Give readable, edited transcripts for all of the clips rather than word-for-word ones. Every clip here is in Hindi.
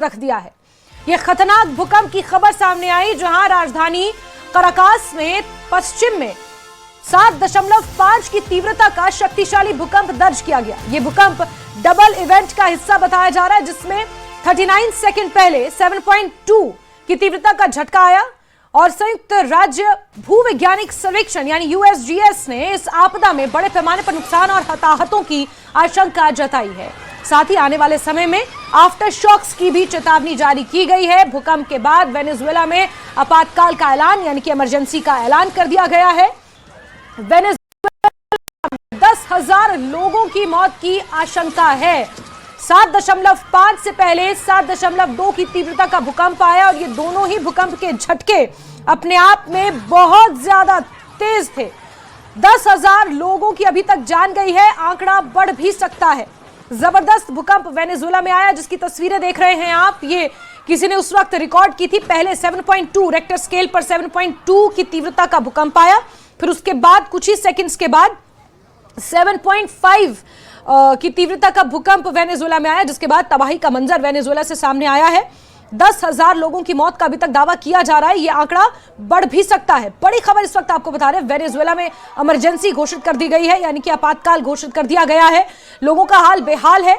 रख दिया है। यह खतरनाक भूकंप की खबर सामने आई जहां राजधानी कराकास में पश्चिम में 7.5 की तीव्रता का शक्तिशाली भूकंप दर्ज किया गया। यह भूकंप डबल इवेंट का हिस्सा बताया जा रहा है, जिसमें 39 सेकंड पहले 7.2 की तीव्रता का झटका आया और संयुक्त राज्य भूवैज्ञानिक सर्वेक्षण यानी यूएसजीएस ने इस आपदा में बड़े पैमाने पर नुकसान और हताहतों की आशंका जताई है। साथ ही आने वाले समय में आफ्टर शॉक्स की भी चेतावनी जारी की गई है। भूकंप के बाद वेनेजुएला में आपातकाल का ऐलान यानी कि इमरजेंसी का ऐलान कर दिया गया है। वेनेजुएला में 10,000 लोगों की मौत की आशंका है। 7.5 से पहले 7.2 की तीव्रता का भूकंप आया और ये दोनों ही भूकंप के झटके अपने आप में बहुत ज्यादा तेज थे। 10,000 लोगों की अभी तक जान गई है, आंकड़ा बढ़ भी सकता है। जबरदस्त भूकंप वेनेजुएला में आया जिसकी तस्वीरें देख रहे हैं आप। ये किसी ने उस वक्त रिकॉर्ड की थी। पहले 7.2 रेक्टर स्केल पर 7.2 की तीव्रता का भूकंप आया, फिर उसके बाद कुछ ही सेकंड्स के बाद 7.5 की तीव्रता का भूकंप वेनेजुएला में आया, जिसके बाद तबाही का मंजर वेनेजुएला से सामने आया है। 10,000 लोगों की मौत का अभी तक दावा किया जा रहा है। यह आंकड़ा बढ़ भी सकता है। बड़ी खबर इस वक्त आपको बता रहे हैं, वेनेजुएला में इमरजेंसी घोषित कर दी गई है यानी कि आपातकाल घोषित कर दिया गया है। लोगों का हाल बेहाल है,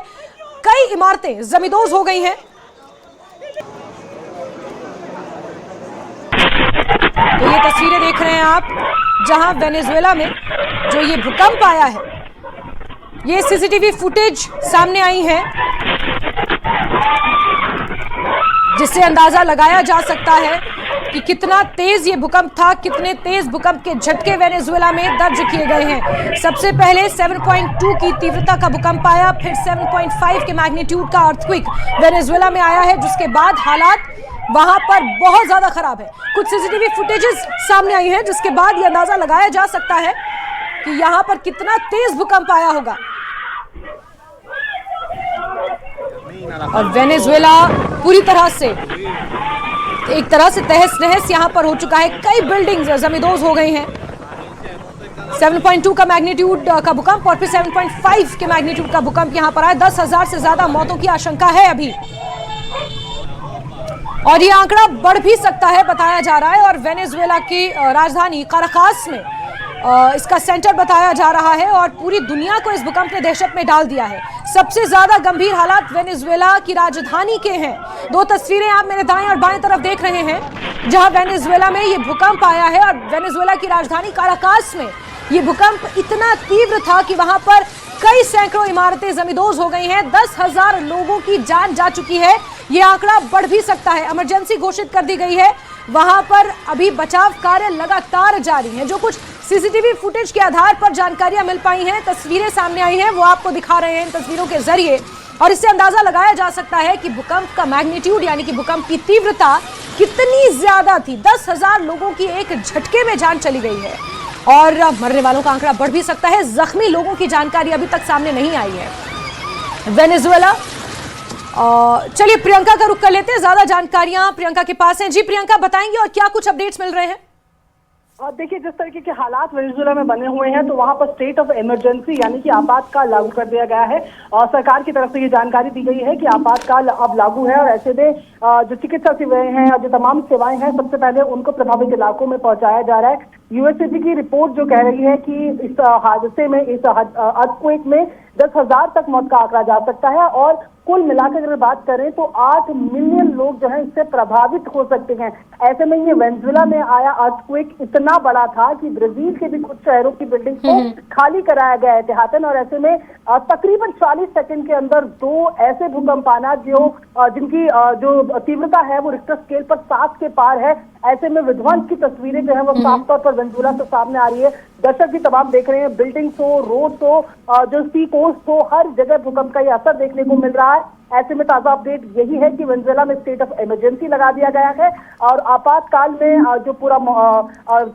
कई इमारतें जमींदोज हो गई हैं। तो ये तस्वीरें देख रहे हैं आप जहां वेनेजुएला में जो ये भूकंप आया है, ये सीसीटीवी फुटेज सामने आई है जिससे अंदाजा लगाया जा सकता है कि कितना तेज ये भूकंप था, कितने तेज भूकंप के झटके वेनेजुएला में दर्ज किए गए हैं। सबसे पहले 7.2 की तीव्रता का भूकंप आया, फिर 7.5 के मैग्नीट्यूड का अर्थक्वेक वेनेजुएला में आया है, जिसके बाद हालात वहां पर बहुत ज्यादा खराब है। कुछ सीसीटीवी फुटेजेस सामने आई हैं जिसके बाद ये अंदाजा लगाया जा सकता है कि यहां पर कितना तेज भूकंप आया होगा। और वेनेजुएला पूरी तरह से एक तरह से तहस नहस यहां पर हो चुका है। कई बिल्डिंग्स जमींदोज हो गई हैं। 7.2 का मैग्नीट्यूड का भूकंप और फिर 7.5 के मैग्नीट्यूड का भूकंप यहां पर आया। 10,000 से ज्यादा मौतों की आशंका है अभी, और यह आंकड़ा बढ़ भी सकता है बताया जा रहा है। और वेनेजुएला की राजधानी काराकास में इसका सेंटर बताया जा रहा है और पूरी दुनिया को इस भूकंप ने दहशत में डाल दिया है। सबसे ज्यादा गंभीर हालात वेनेजुएला की राजधानी के हैं। दो तस्वीरें आप मेरे दाएं और बाएं तरफ देख रहे हैं जहां वेनेजुएला में ये भूकंप आया है और वेनेजुएला की राजधानी काराकास में ये भूकंप इतना तीव्र था कि वहां पर कई सैकड़ों इमारतें जमींदोज हो गई हैं। 10,000 लोगों की जान जा चुकी है। यह आंकड़ा बढ़ भी सकता है। इमरजेंसी घोषित कर दी गई है। वहां पर अभी बचाव कार्य लगातार जारी है। जो कुछ सीसीटीवी फुटेज के आधार पर जानकारियां मिल पाई हैं, तस्वीरें सामने आई हैं, वो आपको दिखा रहे हैं इन तस्वीरों के जरिए, और इससे अंदाजा लगाया जा सकता है कि भूकंप का मैग्नीट्यूड यानी कि भूकंप की तीव्रता कितनी ज्यादा थी। 10,000 लोगों की एक झटके में जान चली गई है और मरने वालों का आंकड़ा बढ़ भी सकता है। जख्मी लोगों की जानकारी अभी तक सामने नहीं आई है। वेनेजुएला, चलिए प्रियंका का रुख कर लेते हैं। ज्यादा जानकारियां प्रियंका के पास हैं। जी प्रियंका, बताएंगे और क्या कुछ अपडेट्स मिल रहे हैं? देखिए, जिस तरीके के हालात वेनेजुएला में बने हुए हैं तो वहां पर स्टेट ऑफ इमरजेंसी यानी कि आपातकाल लागू कर दिया गया है और सरकार की तरफ से ये जानकारी दी गई है कि आपातकाल अब लागू है और ऐसे में जो चिकित्सा सेवाएं हैं और जो तमाम सेवाएं हैं सबसे पहले उनको प्रभावित इलाकों में पहुंचाया जा रहा है। यूएसएजी की रिपोर्ट जो कह रही है कि इस हादसे में, इस अर्थक्वेक में 10,000 तक मौत का आंकड़ा जा सकता है और कुल मिलाकर अगर बात करें तो 8 मिलियन लोग जो है इससे प्रभावित हो सकते हैं। ऐसे में ये वेनेजुएला में आया अर्थक्वेक इतना बड़ा था कि ब्राजील के भी कुछ शहरों की बिल्डिंग को खाली कराया गया एहतियातन, और ऐसे में तकरीबन 40 सेकंड के अंदर 2 ऐसे भूकंप आना जिनकी जो तीव्रता है वो रिक्टर स्केल पर 7 के पार है। ऐसे में विध्वंस की तस्वीरें जो है वो साफ तौर पर वेनेजुएला से सामने आ रही है। दर्शक भी तमाम देख रहे हैं, बिल्डिंग्स हो, रोड हो, जो सी कोस्ट हो, हर जगह भूकंप का ये असर देखने को मिल रहा है। ऐसे में ताजा अपडेट यही है कि वेनेजुएला में स्टेट ऑफ इमरजेंसी लगा दिया गया है और आपातकाल में जो पूरा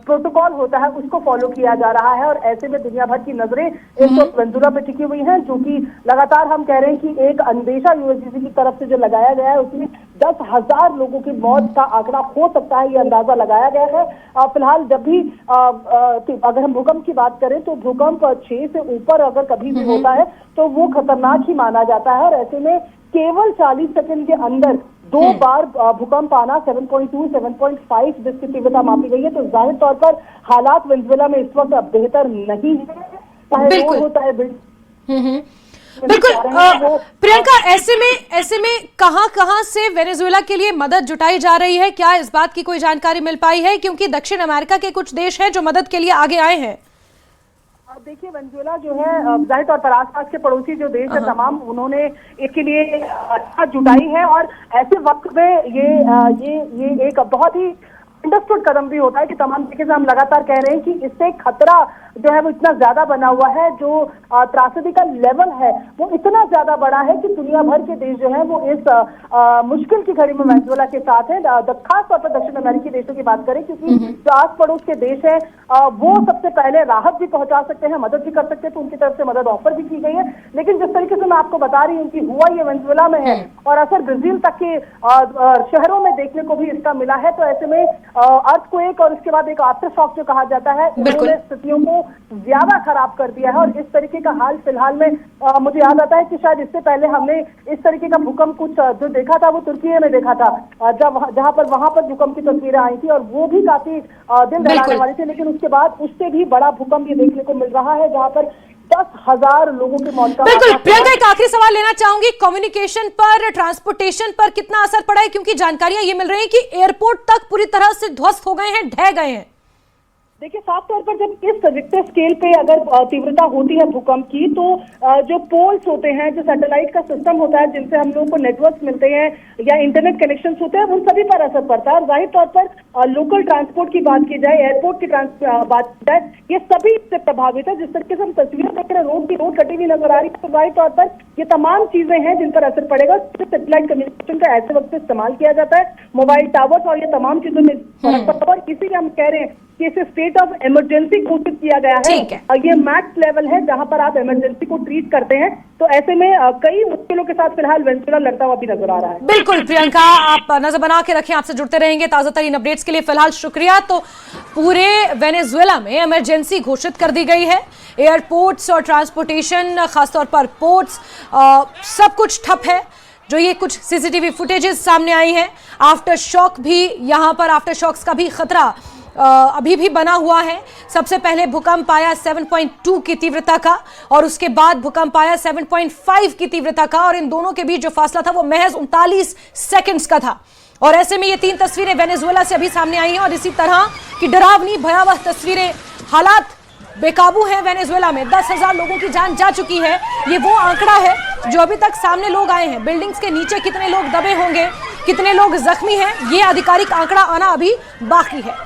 प्रोटोकॉल होता है उसको फॉलो किया जा रहा है। और ऐसे में दुनिया भर की नजरें इस वक्त वेनेजुएला पे टिकी हुई हैं, जो कि लगातार हम कह रहे हैं कि एक अंदेशा यूएसजीसी की तरफ से जो लगाया गया है उसमें 10,000 लोगों की मौत का आंकड़ा हो सकता है, ये अंदाजा लगाया गया है। फिलहाल जब भी अगर हम भूकंप की बात करें तो भूकंप 6 से ऊपर अगर कभी भी होता है तो वो खतरनाक ही माना जाता है और ऐसे में केवल 40 सेकंड के अंदर 2 बार भूकंप आना 7.2, 7.5 जिसकी तीव्रता मापी गई है। तो जाहिर तौर पर हालात वेनेजुएला में इस वक्त अब बेहतर नहीं है, चाहे रोड हो चाहे बिल्डिंग। बिल्कुल प्रियंका, ऐसे में कहां से वेनेजुएला के लिए मदद जुटाई जा रही है, क्या इस बात की कोई जानकारी मिल पाई है? क्योंकि दक्षिण अमेरिका के कुछ देश हैं जो मदद के लिए आगे आए हैं। देखिए, वेनेजुएला जो है जाहिर तौर पर आसपास के पड़ोसी जो देश है तमाम, उन्होंने इसके लिए अच्छा जुटाई है। और ऐसे वक्त में ये एक बहुत ही अंडरस्टूड कदम भी होता है कि तमाम तरीके से हम लगातार कह रहे हैं कि इससे खतरा जो है वो इतना ज्यादा बना हुआ है, जो त्रासदी का लेवल है वो इतना ज्यादा बड़ा है कि दुनिया भर के देश जो है वो इस मुश्किल की घड़ी में वेनेजुएला के साथ है। खास तौर पर दक्षिण अमेरिकी देशों की बात करें, क्योंकि जो आस पड़ोस के देश है वो सबसे पहले राहत भी पहुंचा सकते हैं, मदद भी कर सकते हैं, तो उनकी तरफ से मदद ऑफर भी की गई है। लेकिन जिस तरीके से मैं आपको बता रही हूँ कि हुआ ये वेनेजुएला में है और असर ब्राजील तक के शहरों में देखने को भी इसका मिला है। तो ऐसे में अर्थक्वेक और उसके बाद एक आफ्टर शॉक जो कहा जाता है, उन्होंने स्थितियों को ज्यादा खराब कर दिया है। और इस तरीके का हाल फिलहाल में मुझे याद आता है कि शायद इससे पहले हमने इस तरीके का भूकंप कुछ जो देखा था वो तुर्की में देखा था, जहां पर वहां पर भूकंप की तस्वीरें आई थी और वो भी काफी दिल दहलाने वाली थी। लेकिन उसके बाद उससे भी बड़ा भूकंप ये देखने को मिल रहा है, जहां पर 10,000 लोगों की मौत का। बिल्कुल प्रियंका, एक आखिरी सवाल लेना चाहूंगी, कम्युनिकेशन पर, ट्रांसपोर्टेशन पर कितना असर पड़ा है? क्योंकि जानकारियां ये मिल रही है कि एयरपोर्ट तक पूरी तरह से ध्वस्त हो गए हैं, ढह गए हैं। देखिए, साफ तौर पर जब इस रिक्टर स्केल पे अगर तीव्रता होती है भूकंप की, तो जो पोल्स होते हैं, जो सैटेलाइट का सिस्टम होता है जिनसे हम लोगों को नेटवर्क मिलते हैं या इंटरनेट कनेक्शन होते हैं, उन सभी पर असर पड़ता है। और जाहिर तौर पर लोकल ट्रांसपोर्ट की बात की जाए, एयरपोर्ट की बात की जाए, ये सभी इससे प्रभावित है। जिस तरीके से हम तस्वीरें देख रहे हैं, रोड कटी हुई नजर आ रही है, तो जाहिर तौर पर ये तमाम चीजें हैं जिन पर असर पड़ेगा। सैटेलाइट कम्युनिकेशन का ऐसे वक्त इस्तेमाल किया जाता है, मोबाइल टावर्स और ये तमाम चीजों में फर्क पड़ता है। और इसीलिए हम कह रहे हैं कि इसे स्टेट ऑफ इमरजेंसी घोषित किया गया है। ये मैक्स लेवल है जहां पर आप इमरजेंसी को ट्रीट करते हैं। तो ऐसे में कई मुश्किलों के साथ फिलहाल वेनेजुएला लड़ता हुआ भी नजर आ रहा है। बिल्कुल प्रियंका, आप नजर बना के रखें, आपसे जुड़ते रहेंगे ताजा तरीन अपडेट्स के लिए। फिलहाल शुक्रिया। तो पूरे वेनेजुएला में इमरजेंसी घोषित कर दी गई है, एयरपोर्ट्स और ट्रांसपोर्टेशन, खासतौर पर पोर्ट्स, सब कुछ ठप है। जो ये कुछ सीसीटीवी फुटेजेस सामने आई हैं, आफ्टर शॉक भी, यहाँ पर आफ्टर शॉक्स का भी खतरा अभी भी बना हुआ है। सबसे पहले भूकंप आया 7.2 की तीव्रता का और उसके बाद भूकंप आया 7.5 की तीव्रता का, और इन दोनों के बीच जो फासला था वो महज 39 सेकंड्स का था। और ऐसे में ये 3 तस्वीरें वेनेजुएला से अभी सामने आई हैं और इसी तरह की डरावनी भयावह तस्वीरें। हालात बेकाबू हैं वेनेजुएला में, 10,000 लोगों की जान जा चुकी है। ये वो आंकड़ा है जो अभी तक सामने लोग आए हैं। बिल्डिंग्स के नीचे कितने लोग दबे होंगे, कितने लोग जख्मी हैं, ये आधिकारिक आंकड़ा आना अभी बाकी है।